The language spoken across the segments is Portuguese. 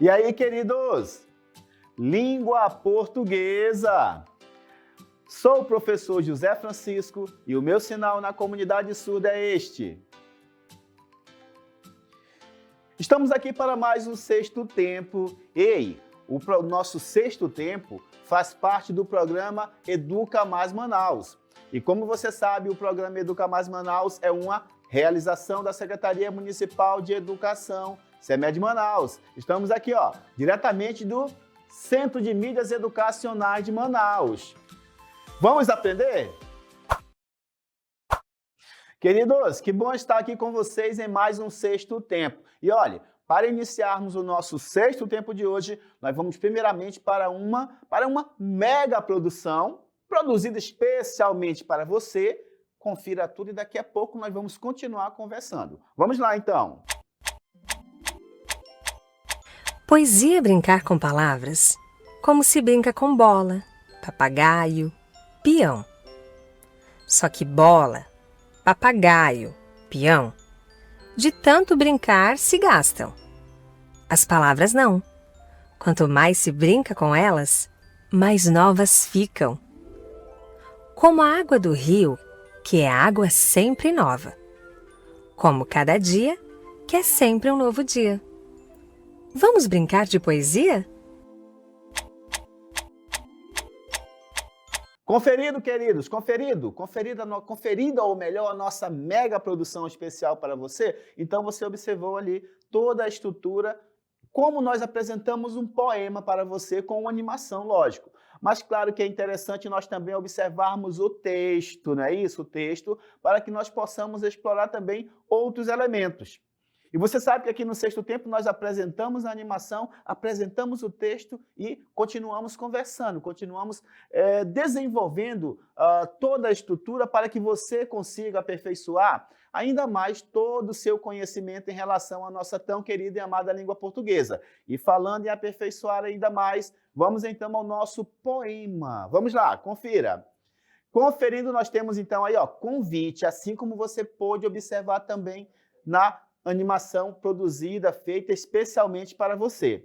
E aí, queridos? Língua portuguesa! Sou o professor José Francisco e o meu sinal na comunidade surda é este. Estamos aqui para mais um Sexto Tempo. Ei, o nosso Sexto Tempo faz parte do programa Educa Mais Manaus. E como você sabe, o programa Educa Mais Manaus é uma realização da Secretaria Municipal de Educação, CEMED Manaus. Estamos aqui, diretamente do Centro de Mídias Educacionais de Manaus. Vamos aprender? Queridos, que bom estar aqui com vocês em mais um Sexto Tempo. E olha, para iniciarmos o nosso Sexto Tempo de hoje, nós vamos primeiramente para uma mega produção, produzida especialmente para você. Confira tudo e daqui a pouco nós vamos continuar conversando. Vamos lá, então. Poesia é brincar com palavras, como se brinca com bola, papagaio, peão. Só que bola, papagaio, peão, de tanto brincar se gastam. As palavras não. Quanto mais se brinca com elas, mais novas ficam. Como a água do rio, que é água sempre nova. Como cada dia, que é sempre um novo dia. Vamos brincar de poesia? Conferido, queridos, conferida ou melhor, a nossa mega produção especial para você. Então você observou ali toda a estrutura, como nós apresentamos um poema para você com uma animação, lógico. Mas claro que é interessante nós também observarmos o texto, não é isso? O texto, para que nós possamos explorar também outros elementos. E você sabe que aqui no Sexto Tempo nós apresentamos a animação, apresentamos o texto e continuamos conversando, continuamos desenvolvendo toda a estrutura para que você consiga aperfeiçoar ainda mais todo o seu conhecimento em relação à nossa tão querida e amada língua portuguesa. E falando em aperfeiçoar ainda mais, vamos então ao nosso poema. Vamos lá, confira. Conferindo, nós temos então aí, convite, assim como você pôde observar também na animação produzida, feita especialmente para você.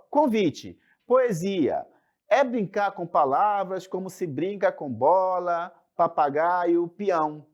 Convite, poesia, é brincar com palavras como se brinca com bola, papagaio, peão.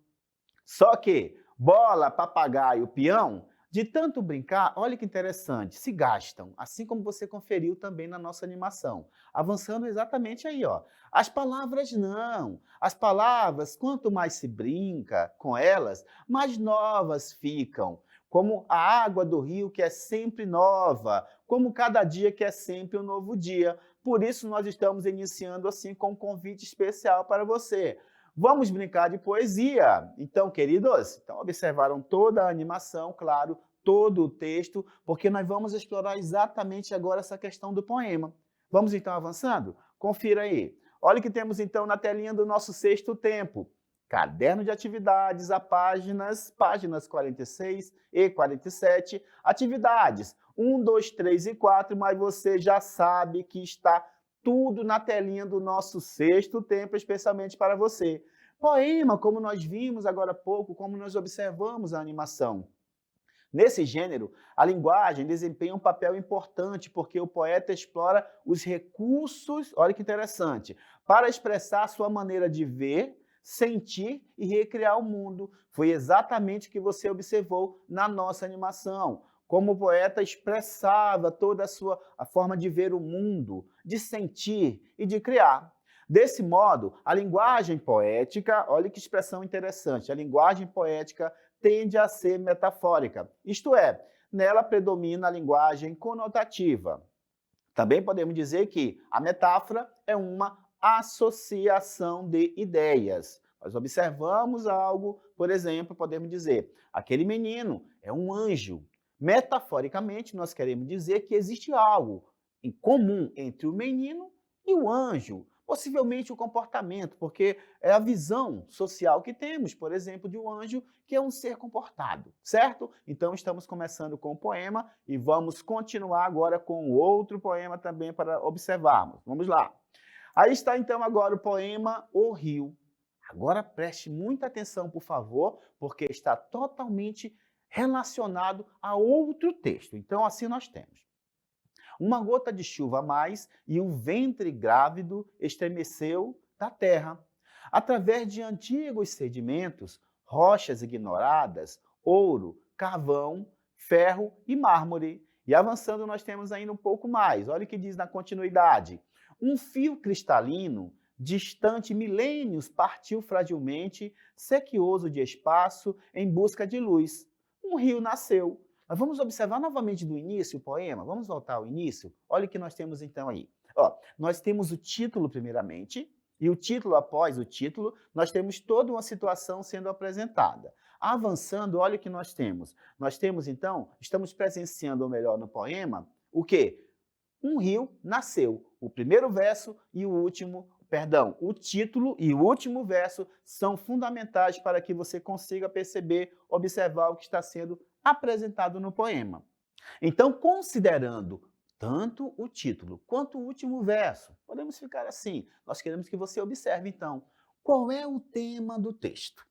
Só que bola, papagaio, peão, de tanto brincar, olha que interessante, se gastam, assim como você conferiu também na nossa animação. Avançando exatamente aí, As palavras não. As palavras, quanto mais se brinca com elas, mais novas ficam. Como a água do rio que é sempre nova, como cada dia que é sempre um novo dia. Por isso nós estamos iniciando assim com um convite especial para você. Vamos brincar de poesia. Então, queridos, observaram toda a animação, claro, todo o texto, porque nós vamos explorar exatamente agora essa questão do poema. Vamos então avançando? Confira aí. Olha o que temos então na telinha do nosso Sexto Tempo. Caderno de atividades, páginas 46 e 47, atividades 1, 2, 3 e 4, mas você já sabe que está tudo na telinha do nosso Sexto Tempo, especialmente para você. Poema, como nós vimos agora há pouco, como nós observamos a animação. Nesse gênero, a linguagem desempenha um papel importante porque o poeta explora os recursos, olha que interessante, para expressar sua maneira de ver, sentir e recriar o mundo. Foi exatamente o que você observou na nossa animação. Como o poeta expressava toda a forma de ver o mundo, de sentir e de criar. Desse modo, a linguagem poética, olha que expressão interessante, a linguagem poética tende a ser metafórica, isto é, nela predomina a linguagem conotativa. Também podemos dizer que a metáfora é uma associação de ideias. Nós observamos algo, por exemplo, podemos dizer, aquele menino é um anjo. Metaforicamente, nós queremos dizer que existe algo em comum entre o menino e o anjo. Possivelmente o comportamento, porque é a visão social que temos, por exemplo, de um anjo que é um ser comportado, certo? Então estamos começando com o poema e vamos continuar agora com outro poema também para observarmos. Vamos lá. Aí está então agora o poema O Rio. Agora preste muita atenção, por favor, porque está totalmente relacionado a outro texto. Então assim nós temos. Uma gota de chuva a mais e o ventre grávido estremeceu da terra. Através de antigos sedimentos, rochas ignoradas, ouro, carvão, ferro e mármore. E avançando, nós temos ainda um pouco mais. Olha o que diz na continuidade. Um fio cristalino, distante milênios, partiu fragilmente, sequioso de espaço, em busca de luz. Um rio nasceu. Mas vamos observar novamente do início o poema? Vamos voltar ao início? Olha o que nós temos então aí. Ó, nós temos o título primeiramente, e o título após o título, nós temos toda uma situação sendo apresentada. Avançando, olha o que nós temos. Nós temos então, estamos presenciando, ou melhor, no poema, o quê? Um rio nasceu. O primeiro verso e o último, perdão, o título e o último verso são fundamentais para que você consiga perceber, observar o que está sendo apresentado no poema. Então, considerando tanto o título quanto o último verso, podemos ficar assim. Nós queremos que você observe, então, qual é o tema do texto.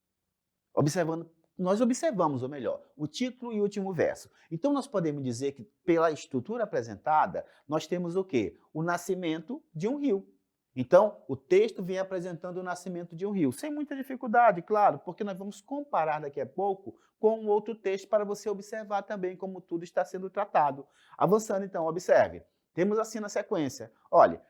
Nós observamos, ou melhor, o título e o último verso. Então, nós podemos dizer que, pela estrutura apresentada, nós temos o quê? O nascimento de um rio. Então, o texto vem apresentando o nascimento de um rio, sem muita dificuldade, claro, porque nós vamos comparar daqui a pouco com um outro texto para você observar também como tudo está sendo tratado. Avançando, então, observe. Temos assim na sequência. Olha,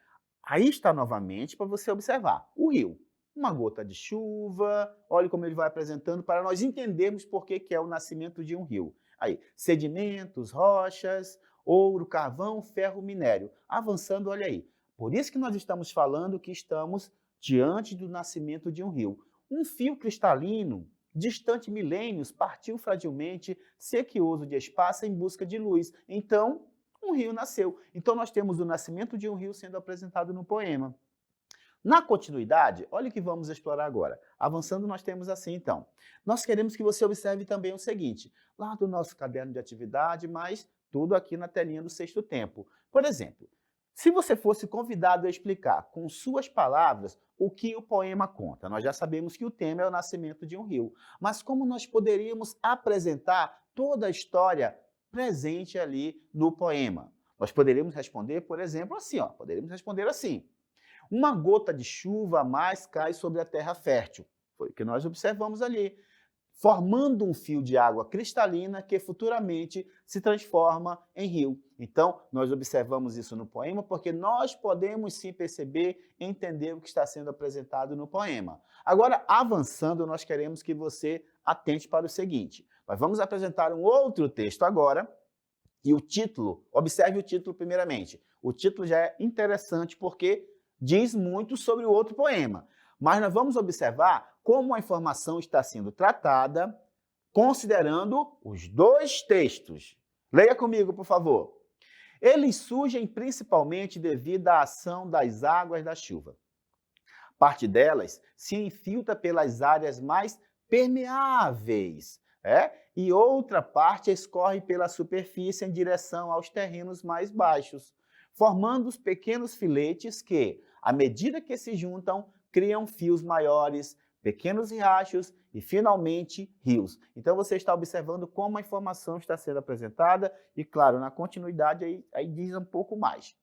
aí está novamente para você observar o rio. Uma gota de chuva, olha como ele vai apresentando para nós entendermos por que é o nascimento de um rio. Aí, sedimentos, rochas, ouro, carvão, ferro, minério. Avançando, olha aí. Por isso que nós estamos falando que estamos diante do nascimento de um rio. Um fio cristalino, distante milênios, partiu fragilmente, sequioso de espaço em busca de luz. Então, um rio nasceu. Então, nós temos o nascimento de um rio sendo apresentado no poema. Na continuidade, olha o que vamos explorar agora. Avançando, nós temos assim, então. Nós queremos que você observe também o seguinte, lá do nosso caderno de atividade, mas tudo aqui na telinha do Sexto Tempo. Por exemplo, se você fosse convidado a explicar com suas palavras o que o poema conta, nós já sabemos que o tema é o nascimento de um rio, mas como nós poderíamos apresentar toda a história presente ali no poema? Nós poderíamos responder, por exemplo, assim, ó, poderíamos responder assim. Uma gota de chuva a mais cai sobre a terra fértil. Foi o que nós observamos ali, formando um fio de água cristalina que futuramente se transforma em rio. Então, nós observamos isso no poema porque nós podemos sim perceber e entender o que está sendo apresentado no poema. Agora, avançando, nós queremos que você atente para o seguinte. Nós vamos apresentar um outro texto agora e o título, observe o título primeiramente. O título já é interessante porque diz muito sobre o outro poema. Mas nós vamos observar como a informação está sendo tratada, considerando os dois textos. Leia comigo, por favor. Eles surgem principalmente devido à ação das águas da chuva. Parte delas se infiltra pelas áreas mais permeáveis, e outra parte escorre pela superfície em direção aos terrenos mais baixos, formando os pequenos filetes que, à medida que se juntam, criam fios maiores, pequenos riachos e, finalmente, rios. Então, você está observando como a informação está sendo apresentada e, claro, na continuidade, aí diz um pouco mais.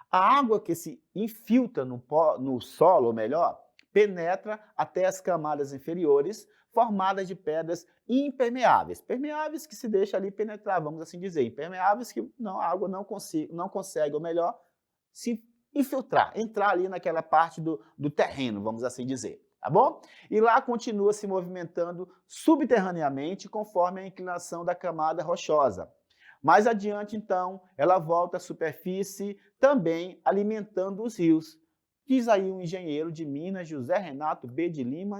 A água que se infiltra no solo, ou melhor, penetra até as camadas inferiores, formadas de pedras impermeáveis. Permeáveis que se deixa ali penetrar, vamos assim dizer. Impermeáveis que a água não consegue, ou melhor, se infiltrar, entrar ali naquela parte do terreno, vamos assim dizer, tá bom? E lá continua se movimentando subterraneamente conforme a inclinação da camada rochosa. Mais adiante, então, ela volta à superfície, também alimentando os rios. Diz aí o engenheiro de Minas, José Renato B. de Lima,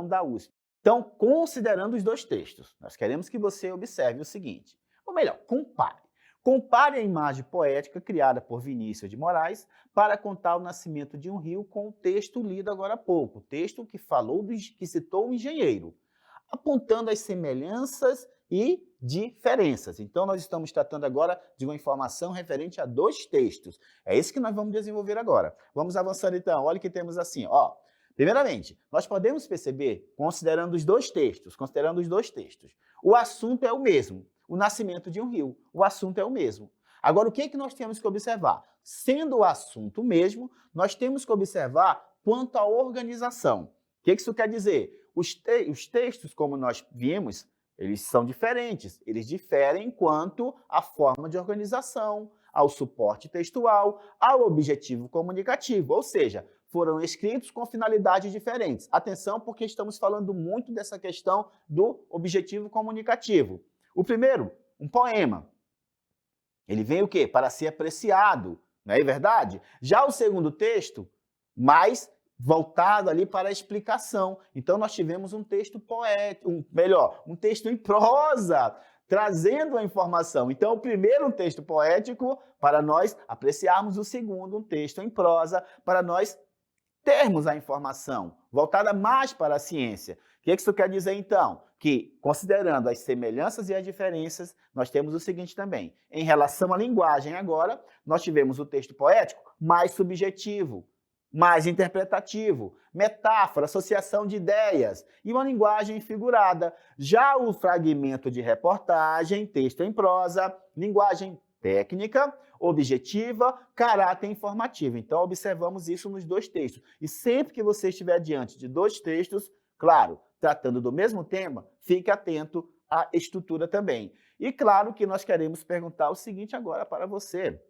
da USP. Então, considerando os dois textos, nós queremos que você observe o seguinte, ou melhor, compare. Compare a imagem poética criada por Vinícius de Moraes para contar o nascimento de um rio com o texto lido agora há pouco, o texto que que citou o engenheiro, apontando as semelhanças e diferenças. Então, nós estamos tratando agora de uma informação referente a dois textos. É isso que nós vamos desenvolver agora. Vamos avançando então. Olha o que temos assim, ó. Primeiramente, nós podemos perceber, considerando os dois textos, o assunto é o mesmo. O nascimento de um rio. O assunto é o mesmo. Agora, o que é que nós temos que observar? Sendo o assunto mesmo, nós temos que observar quanto à organização. O que isso quer dizer? Os textos, como nós vimos, eles são diferentes. Eles diferem quanto à forma de organização, ao suporte textual, ao objetivo comunicativo. Ou seja, foram escritos com finalidades diferentes. Atenção, porque estamos falando muito dessa questão do objetivo comunicativo. O primeiro, um poema. Ele vem o quê? Para ser apreciado, não é verdade? Já o segundo texto, mais voltado ali para a explicação. Então, nós tivemos um texto poético, um texto em prosa, trazendo a informação. Então, o primeiro, um texto poético, para nós apreciarmos; o segundo, um texto em prosa, para nós termos a informação, voltada mais para a ciência. O que isso quer dizer, então? Que, considerando as semelhanças e as diferenças, nós temos o seguinte também. Em relação à linguagem agora, nós tivemos o texto poético mais subjetivo, mais interpretativo, metáfora, associação de ideias e uma linguagem figurada. Já o fragmento de reportagem, texto em prosa, linguagem técnica, objetiva, caráter informativo. Então, observamos isso nos dois textos. E sempre que você estiver diante de dois textos, claro, tratando do mesmo tema, fique atento à estrutura também. E claro que nós queremos perguntar o seguinte agora para você.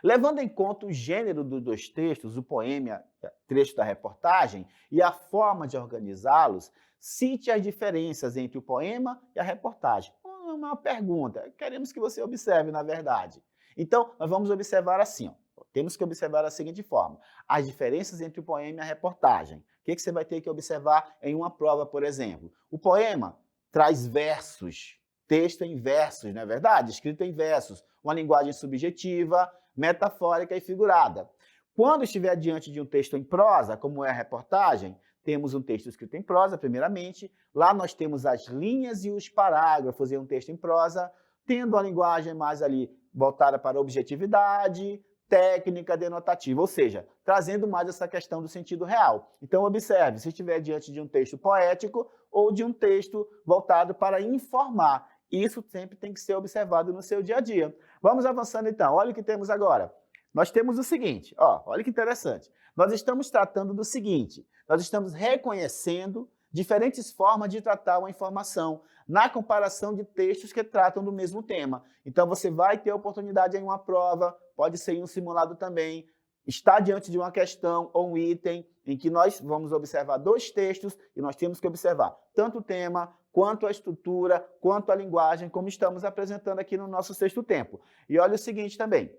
Levando em conta o gênero dos dois textos, o poema, trecho da reportagem, e a forma de organizá-los, cite as diferenças entre o poema e a reportagem. Uma pergunta, queremos que você observe, na verdade. Então, nós vamos observar assim, ó. Temos que observar da seguinte forma: as diferenças entre o poema e a reportagem. O que você vai ter que observar em uma prova, por exemplo? O poema traz versos, texto em versos, não é verdade? Escrito em versos, uma linguagem subjetiva, metafórica e figurada. Quando estiver diante de um texto em prosa, como é a reportagem, temos um texto escrito em prosa, primeiramente. Lá nós temos as linhas e os parágrafos em um texto em prosa, tendo a linguagem mais ali voltada para a objetividade, técnica, denotativa, ou seja, trazendo mais essa questão do sentido real. Então, observe, se estiver diante de um texto poético ou de um texto voltado para informar. Isso sempre tem que ser observado no seu dia a dia. Vamos avançando então. Olha o que temos agora. Nós temos o seguinte, olha que interessante. Nós estamos tratando do seguinte, nós estamos reconhecendo diferentes formas de tratar uma informação na comparação de textos que tratam do mesmo tema. Então, você vai ter a oportunidade em uma prova, pode ser em um simulado também, está diante de uma questão ou um item em que nós vamos observar dois textos e nós temos que observar tanto o tema, quanto a estrutura, quanto a linguagem, como estamos apresentando aqui no nosso sexto tempo. E olha o seguinte também,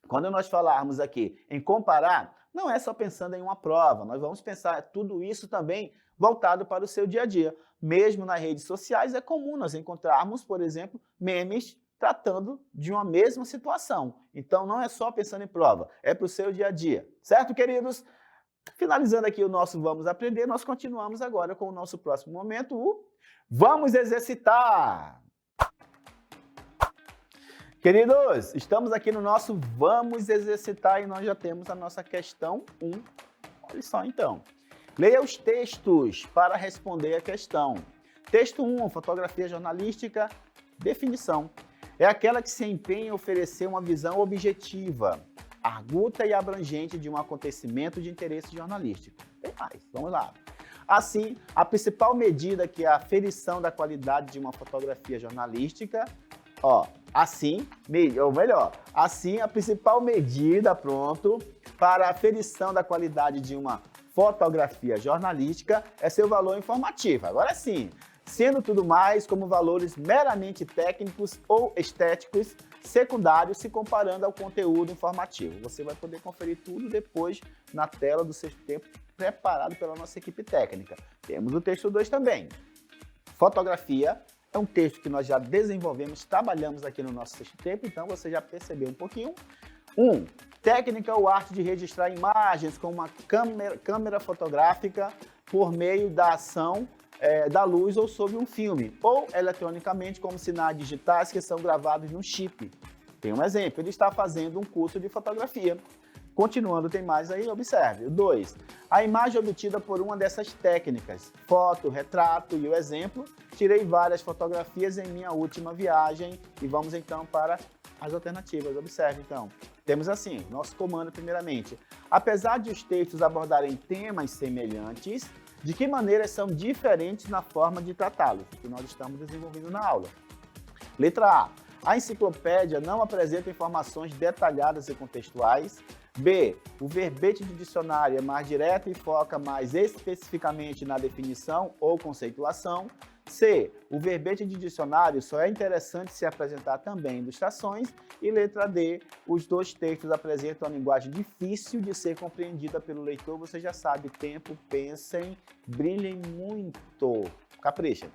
quando nós falarmos aqui em comparar, não é só pensando em uma prova, nós vamos pensar tudo isso também voltado para o seu dia a dia. Mesmo nas redes sociais é comum nós encontrarmos, por exemplo, memes tratando de uma mesma situação. Então não é só pensando em prova, é para o seu dia a dia. Certo, queridos? Finalizando aqui o nosso Vamos Aprender, nós continuamos agora com o nosso próximo momento, o Vamos Exercitar! Queridos, estamos aqui no nosso Vamos Exercitar e nós já temos a nossa questão 1. Olha só então. Leia os textos para responder a questão. Texto 1, fotografia jornalística, definição. É aquela que se empenha em oferecer uma visão objetiva, arguta e abrangente de um acontecimento de interesse jornalístico. Tem mais, vamos lá. Assim, a principal medida que é a aferição da qualidade de uma fotografia jornalística, assim a principal medida, para a aferição da qualidade de uma fotografia jornalística é seu valor informativo. Agora sim, sendo tudo mais como valores meramente técnicos ou estéticos secundários se comparando ao conteúdo informativo. Você vai poder conferir tudo depois na tela do sexto tempo, preparado pela nossa equipe técnica. Temos o texto 2 também. Fotografia é um texto que nós já desenvolvemos, trabalhamos aqui no nosso sexto tempo, então você já percebeu um pouquinho. 1. Técnica ou arte de registrar imagens com uma câmera fotográfica por meio da ação da luz ou sob um filme, ou eletronicamente como sinais digitais que são gravados num chip. Tem um exemplo, ele está fazendo um curso de fotografia. Continuando, tem mais aí, observe. 2. A imagem obtida por uma dessas técnicas, foto, retrato e o exemplo. Tirei várias fotografias em minha última viagem e vamos então para As alternativas, observe então. Temos assim, nosso comando primeiramente. Apesar de os textos abordarem temas semelhantes, de que maneira são diferentes na forma de tratá-los, que nós estamos desenvolvendo na aula. Letra A. A enciclopédia não apresenta informações detalhadas e contextuais. B. O verbete de dicionário é mais direto e foca mais especificamente na definição ou conceituação. C. O verbete de dicionário só é interessante se apresentar também ilustrações. E letra D. Os dois textos apresentam uma linguagem difícil de ser compreendida pelo leitor. Você já sabe, tempo, pensem, brilhem muito. Capricha.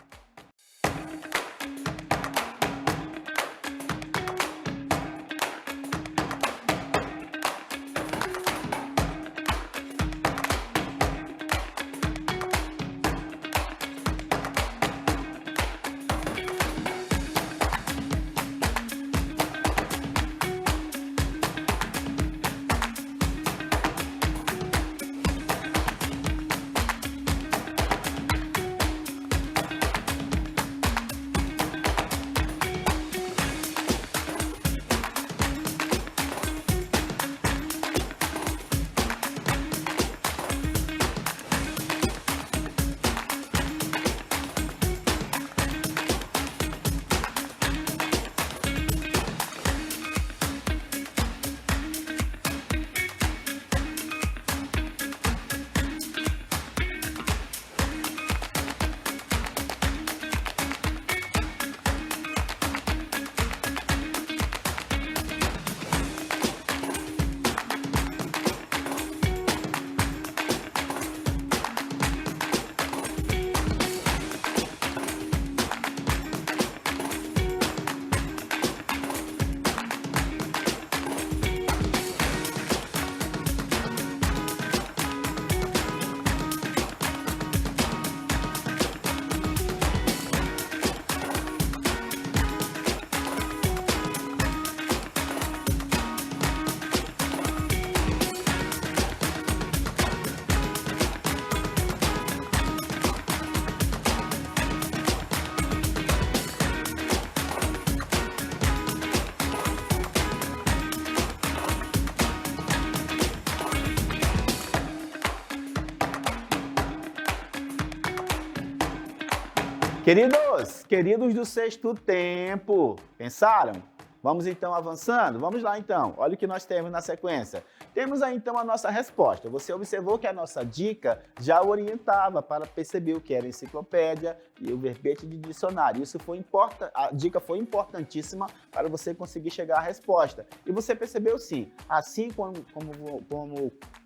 Queridos do sexto tempo, pensaram? Vamos então avançando? Vamos lá então, olha o que nós temos na sequência. Temos aí então a nossa resposta. Você observou que a nossa dica já orientava para perceber o que era enciclopédia e o verbete de dicionário. Isso foi a dica foi importantíssima para você conseguir chegar à resposta. E você percebeu sim, assim como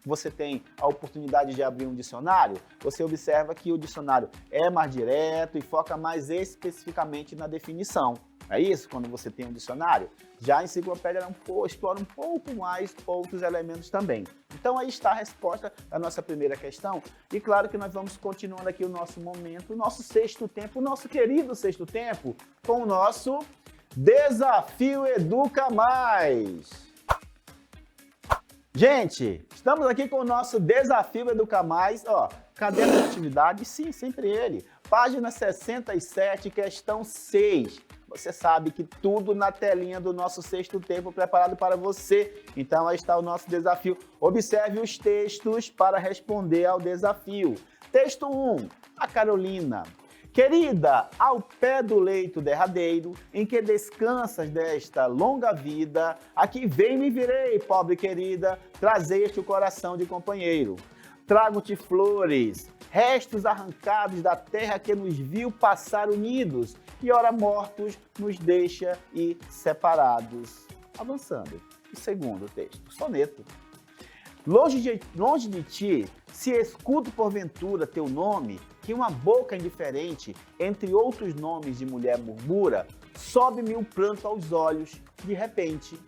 você tem a oportunidade de abrir um dicionário, você observa que o dicionário é mais direto e foca mais especificamente na definição. É isso? Quando você tem um dicionário, já a enciclopédia explora um pouco mais outros elementos também. Então aí está a resposta da nossa primeira questão. E claro que nós vamos continuando aqui o nosso momento, o nosso sexto tempo, o nosso querido sexto tempo, com o nosso Desafio Educa Mais. Gente, estamos aqui com o nosso Desafio Educa Mais. Ó, caderno de atividade, sim, sempre ele. Página 67, questão 6. Você sabe que tudo na telinha do nosso sexto tempo preparado para você. Então aí está o nosso desafio. Observe os textos para responder ao desafio. Texto 1, a Carolina. Querida, ao pé do leito derradeiro, em que descansas desta longa vida, aqui vem me virei, pobre querida, trazeste o coração de companheiro. Trago-te flores, restos arrancados da terra que nos viu passar unidos, e ora mortos nos deixa e separados. Avançando. O segundo texto, soneto. Longe de ti, se escuto porventura teu nome, que uma boca indiferente, entre outros nomes de mulher murmura, sobe-me o pranto aos olhos, de repente.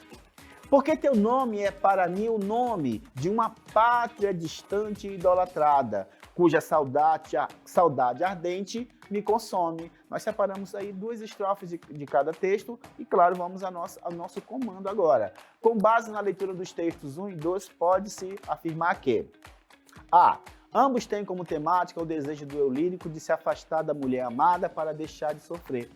Porque teu nome é para mim o nome de uma pátria distante e idolatrada, cuja saudade ardente me consome. Nós separamos aí 2 estrofes de cada texto e, claro, vamos ao nosso comando agora. Com base na leitura dos textos 1 e 2, pode-se afirmar que A. Ambos têm como temática o desejo do eu lírico de se afastar da mulher amada para deixar de sofrer.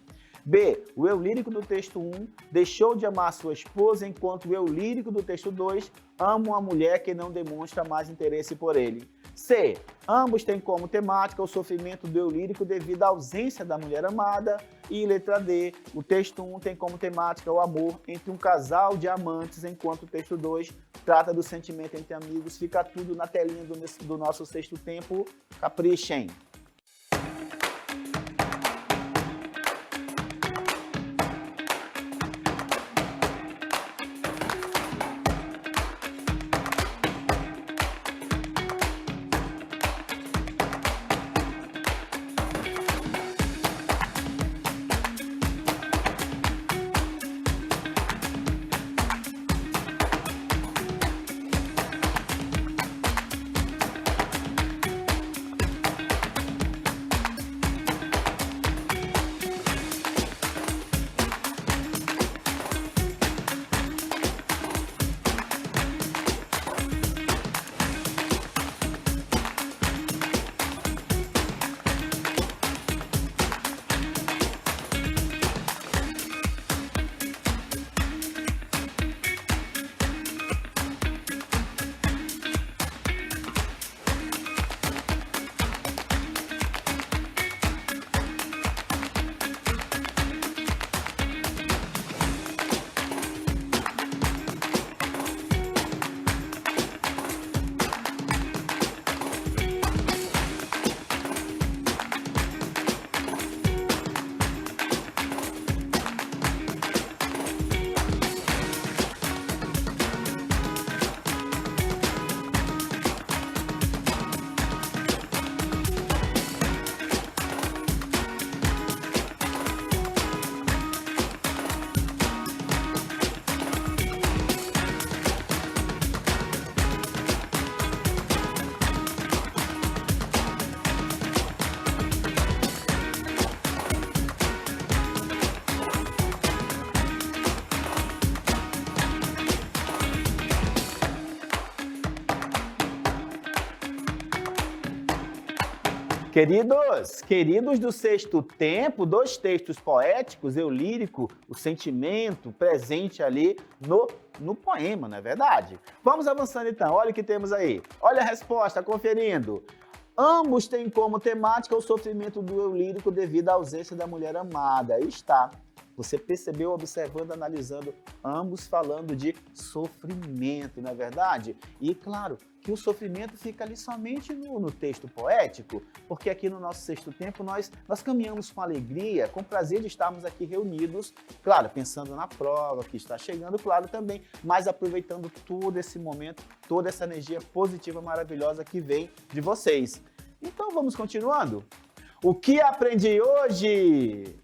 B. O eu lírico do texto 1 deixou de amar sua esposa, enquanto o eu lírico do texto 2 ama uma mulher que não demonstra mais interesse por ele. C. Ambos têm como temática o sofrimento do eu lírico devido à ausência da mulher amada. E letra D. O texto 1 tem como temática o amor entre um casal de amantes, enquanto o texto 2 trata do sentimento entre amigos. Fica tudo na telinha do nosso sexto tempo. Caprichem! Queridos do sexto tempo, dois textos poéticos, eu lírico, o sentimento presente ali no poema, não é verdade? Vamos avançando então, olha o que temos aí. Olha a resposta, conferindo. Ambos têm como temática o sofrimento do eu lírico devido à ausência da mulher amada. Aí está. Você percebeu, observando, analisando, ambos falando de sofrimento, não é verdade? E claro, que o sofrimento fica ali somente no texto poético, porque aqui no nosso sexto tempo nós caminhamos com alegria, com prazer de estarmos aqui reunidos, claro, pensando na prova que está chegando, claro também, mas aproveitando todo esse momento, toda essa energia positiva, maravilhosa que vem de vocês. Então vamos continuando? O que aprendi hoje?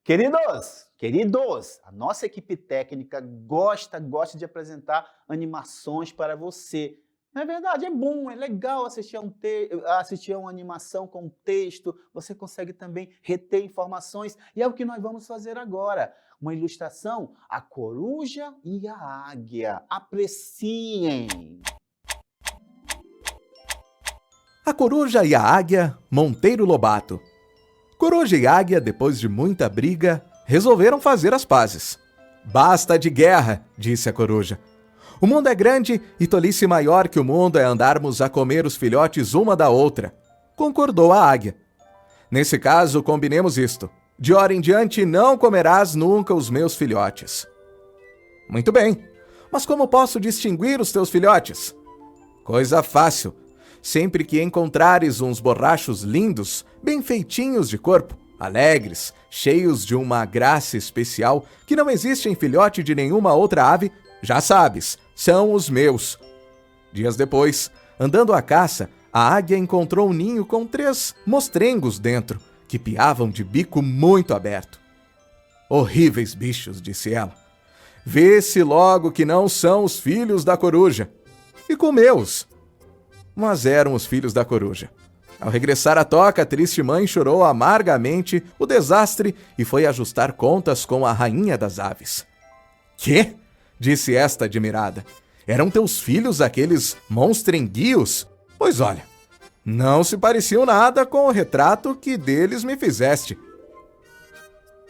Queridos, a nossa equipe técnica gosta de apresentar animações para você. Não é verdade? É bom, é legal assistir a uma animação com texto, você consegue também reter informações, e é o que nós vamos fazer agora. Uma ilustração, a coruja e a águia. Apreciem! A coruja e a águia, Monteiro Lobato. Coruja e águia, depois de muita briga, resolveram fazer as pazes. Basta de guerra, disse a coruja. O mundo é grande e tolice maior que o mundo é andarmos a comer os filhotes uma da outra, concordou a águia. Nesse caso, combinemos isto. De hora em diante não comerás nunca os meus filhotes. Muito bem, mas como posso distinguir os teus filhotes? Coisa fácil. Sempre que encontrares uns borrachos lindos, bem feitinhos de corpo, alegres, cheios de uma graça especial que não existe em filhote de nenhuma outra ave, já sabes, são os meus. Dias depois, andando à caça, a águia encontrou um ninho com 3 mostrengos dentro, que piavam de bico muito aberto. Horríveis bichos, disse ela. Vê-se logo que não são os filhos da coruja. E comeu-os. Mas eram os filhos da coruja. Ao regressar à toca, a triste mãe chorou amargamente o desastre e foi ajustar contas com a rainha das aves. Quê? Disse esta admirada. Eram teus filhos aqueles monstrenguios? Pois olha, não se pareciam nada com o retrato que deles me fizeste.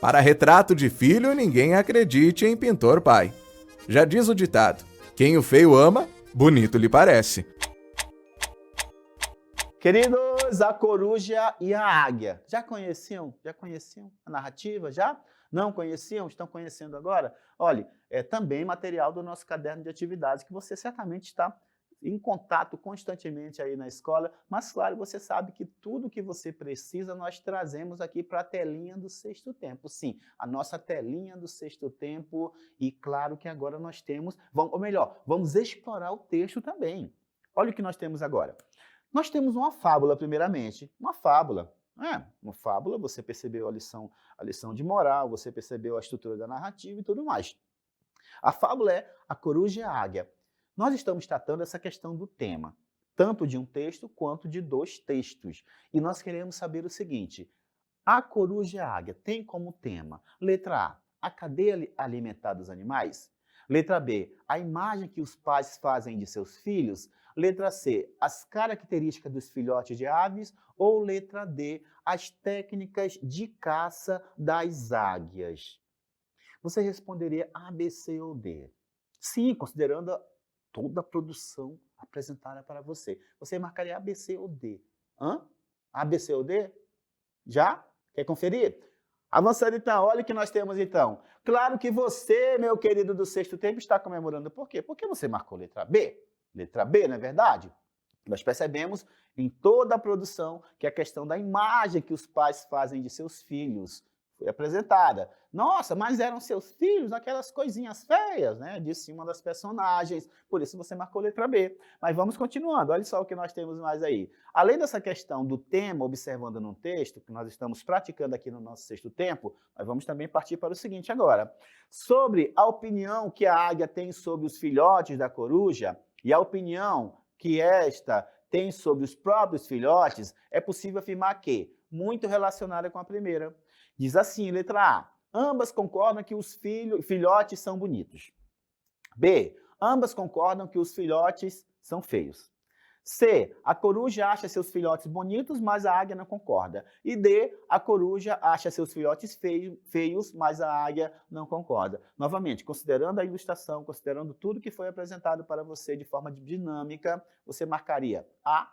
Para retrato de filho, ninguém acredite em pintor pai. Já diz o ditado, quem o feio ama, bonito lhe parece. Queridos, a coruja e a águia. Já conheciam? Já conheciam a narrativa? Já? Não conheciam? Estão conhecendo agora? Olha, é também material do nosso caderno de atividades que você certamente está em contato constantemente aí na escola, mas claro, você sabe que tudo que você precisa nós trazemos aqui para a telinha do Sexto Tempo. Sim, a nossa telinha do Sexto Tempo, e claro que agora nós temos, ou melhor, vamos explorar o texto também. Olha o que nós temos agora. Nós temos uma fábula, primeiramente, uma fábula. Uma fábula, você percebeu a lição de moral, você percebeu a estrutura da narrativa e tudo mais. A fábula é A Coruja e a Águia. Nós estamos tratando essa questão do tema, tanto de um texto quanto de dois textos. E nós queremos saber o seguinte, a coruja e a águia tem como tema, letra A cadeia alimentar dos animais? Letra B, a imagem que os pais fazem de seus filhos? Letra C, as características dos filhotes de aves? Ou letra D, as técnicas de caça das águias? Você responderia A, B, C ou D? Sim, considerando toda a produção apresentada para você. Você marcaria A, B, C ou D? A, B, C ou D? Já? Quer conferir? Avançando então, olha o que nós temos então. Claro que você, meu querido do Sexto Tempo, está comemorando. Por quê? Porque você marcou letra B. Letra B, não é verdade? Nós percebemos em toda a produção que a questão da imagem que os pais fazem de seus filhos foi apresentada. Nossa, mas eram seus filhos aquelas coisinhas feias, né? Disse uma das personagens, por isso você marcou letra B. Mas vamos continuando, olha só o que nós temos mais aí. Além dessa questão do tema, observando num texto, que nós estamos praticando aqui no nosso Sexto Tempo, nós vamos também partir para o seguinte agora. Sobre a opinião que a águia tem sobre os filhotes da coruja e a opinião que esta tem sobre os próprios filhotes, é possível afirmar que, muito relacionada com a primeira, diz assim, letra A, ambas concordam que os filhotes são bonitos. B, ambas concordam que os filhotes são feios. C, a coruja acha seus filhotes bonitos, mas a águia não concorda. E D, a coruja acha seus filhotes feios, mas a águia não concorda. Novamente, considerando a ilustração, considerando tudo que foi apresentado para você de forma dinâmica, você marcaria A,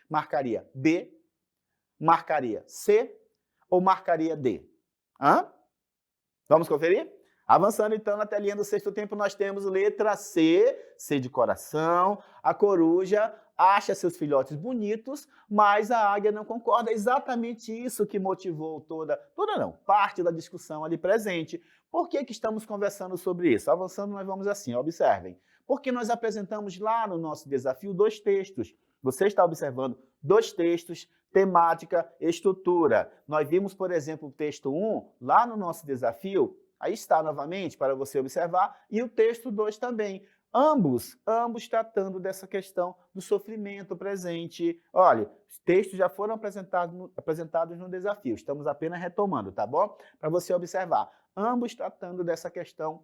marcaria B, marcaria C, ou marcaria D? Vamos conferir? Avançando então na telinha do Sexto Tempo, nós temos letra C, C de coração. A coruja acha seus filhotes bonitos, mas a águia não concorda. É exatamente isso que motivou parte da discussão ali presente. Por que estamos conversando sobre isso? Avançando, nós vamos assim, observem. Porque nós apresentamos lá no nosso desafio 2 textos. Você está observando 2 textos, temática, estrutura. Nós vimos, por exemplo, o texto 1, lá no nosso desafio, aí está novamente para você observar, e o texto 2 também. Ambos tratando dessa questão do sofrimento presente. Olha, os textos já foram apresentados no desafio, estamos apenas retomando, tá bom? Para você observar. Ambos tratando dessa questão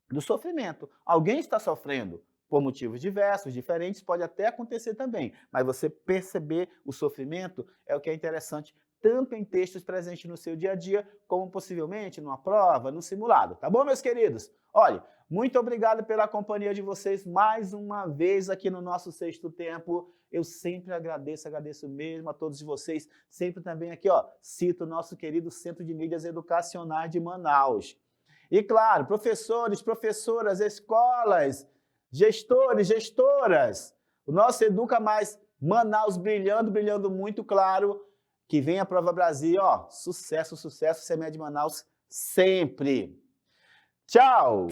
do sofrimento. Alguém está sofrendo por motivos diversos, diferentes, pode até acontecer também, mas você perceber o sofrimento é o que é interessante, tanto em textos presentes no seu dia a dia, como possivelmente numa prova, no simulado. Tá bom, meus queridos? Olha, muito obrigado pela companhia de vocês mais uma vez aqui no nosso Sexto Tempo. Eu sempre agradeço mesmo a todos vocês. Sempre também aqui, cito o nosso querido Centro de Mídias Educacionais de Manaus. E claro, professores, professoras, escolas, gestores, gestoras, o nosso Educa Mais Manaus brilhando muito, claro, que vem a Prova Brasil, sucesso, CEMED Manaus sempre. Tchau!